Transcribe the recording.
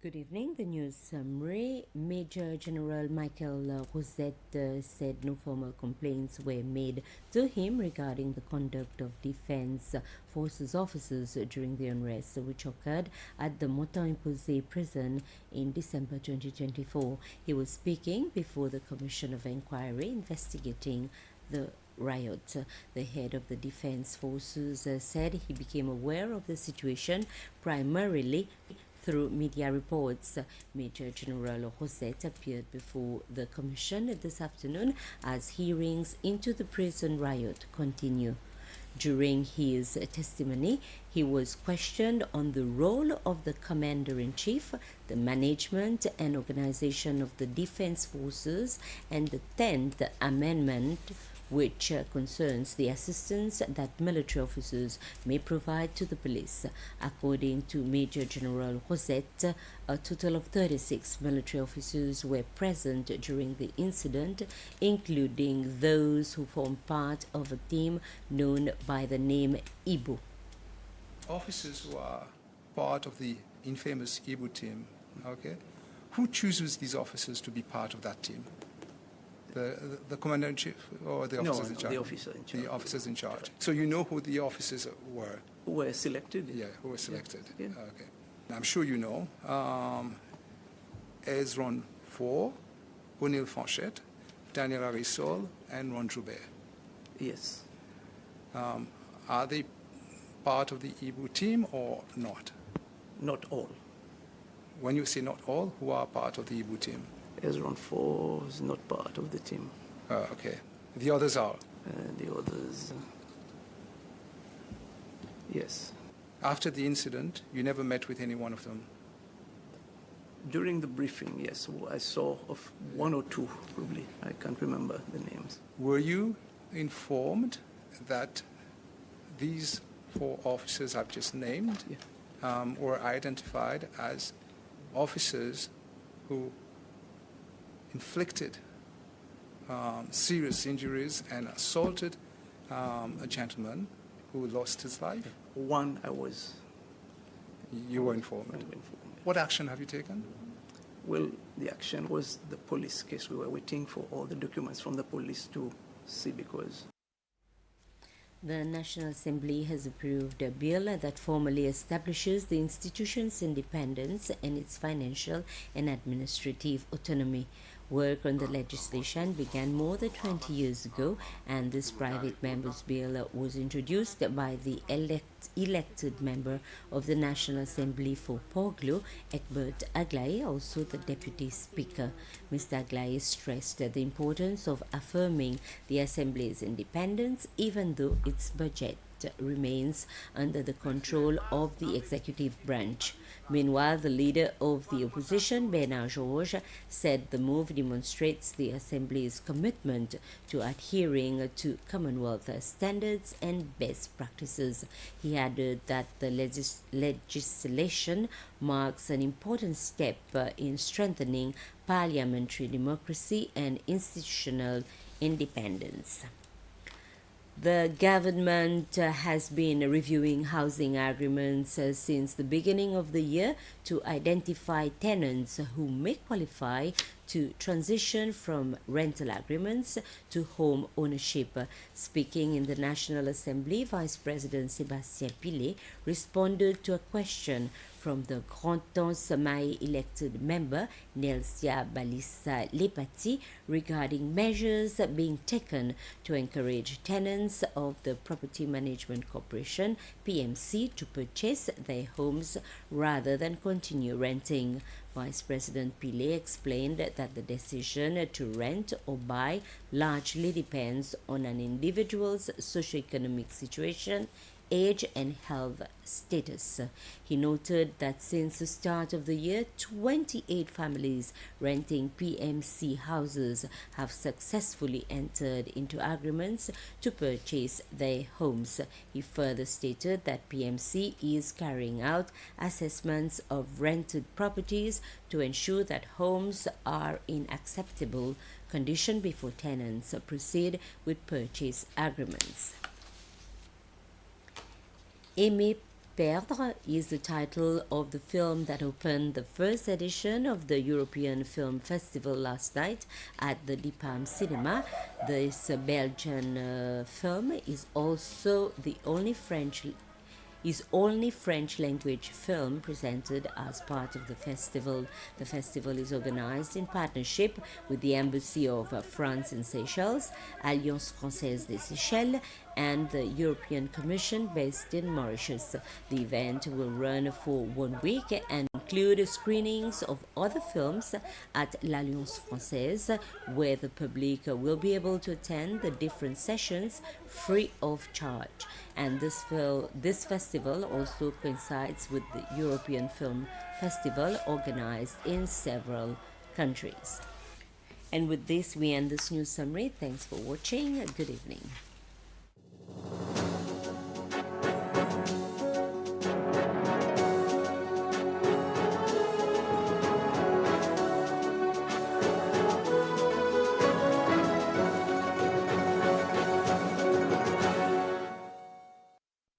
Good evening. The news summary. Major General Michael Rosette said no formal complaints were made to him regarding the conduct of Defense Forces officers during the unrest which occurred at the Montauban-Imposé prison in December 2024. He was speaking before the Commission of Inquiry investigating the riot. The head of the Defense Forces said he became aware of the situation primarily through media reports. Major General Rosette appeared before the Commission this afternoon as hearings into the prison riot continue. During his testimony, he was questioned on the role of the Commander-in-Chief, the management and organization of the Defense Forces, and the 10th Amendment, which concerns the assistance that military officers may provide to the police. According to Major General Rosette, a total of 36 military officers were present during the incident, including those who formed part of a team known by the name Ibu. Officers who are part of the infamous Ibu team, okay? Who chooses these officers to be part of that team? The commander-in-chief or the officers in charge? The officer in charge. The officers in charge. So you know who the officers were? Who were selected? Yeah, who were selected. Yeah. Okay. I'm sure you know. Ezron Four, O'Neill Fanchette, Daniel Arisol, and Ron Joubert. Yes. Are they part of the Ibu team or not? Not all. When you say not all, who are part of the Ibu team? Ezron 4 is not part of the team. Okay. The others are? The others, yes. After the incident, you never met with any one of them? During the briefing, yes, I saw of one or two, probably. I can't remember the names. Were you informed that these 4 officers I've just named were identified as officers who inflicted serious injuries and assaulted a gentleman who lost his life? One I was. You were informed. What action have you taken? Well, the action was the police case. We were waiting for all the documents from the police to see because... The National Assembly has approved a bill that formally establishes the institution's independence and its financial and administrative autonomy. Work on the legislation began more than 20 years ago, and this private member's bill was introduced by the elected member of the National Assembly for Port-Glo, Egbert Aglaé, also the Deputy Speaker. Mr. Aglaé stressed the importance of affirming the Assembly's independence, even though its budget remains under the control of the executive branch. Meanwhile, the leader of the opposition, Bernard Georges, said the move demonstrates the Assembly's commitment to adhering to Commonwealth standards and best practices. He added that the legislation marks an important step in strengthening parliamentary democracy and institutional independence. The government has been reviewing housing agreements since the beginning of the year to identify tenants who may qualify to transition from rental agreements to home ownership. Speaking in the National Assembly, Vice President Sébastien Pillet responded to a question from the Grand Samaï elected member Nelsia Balissa Lepati regarding measures being taken to encourage tenants of the Property Management Corporation (PMC) to purchase their homes rather than continue renting. Vice President Pillet explained that the decision to rent or buy largely depends on an individual's socioeconomic situation, age and health status. He noted that since the start of the year, 28 families renting PMC houses have successfully entered into agreements to purchase their homes. He further stated that PMC is carrying out assessments of rented properties to ensure that homes are in acceptable condition before tenants proceed with purchase agreements. Aimé Perdre is the title of the film that opened the first edition of the European Film Festival last night at the DIPAM Cinema. This Belgian film is also the only French language film presented as part of the festival. The festival is organized in partnership with the Embassy of France in Seychelles, Alliance Française des Seychelles, and the European Commission based in Mauritius. The event will run for 1 week and include screenings of other films at l'Alliance Française, where the public will be able to attend the different sessions free of charge. And this festival also coincides with the European Film Festival organized in several countries. And with this, we end this news summary. Thanks for watching. Good evening.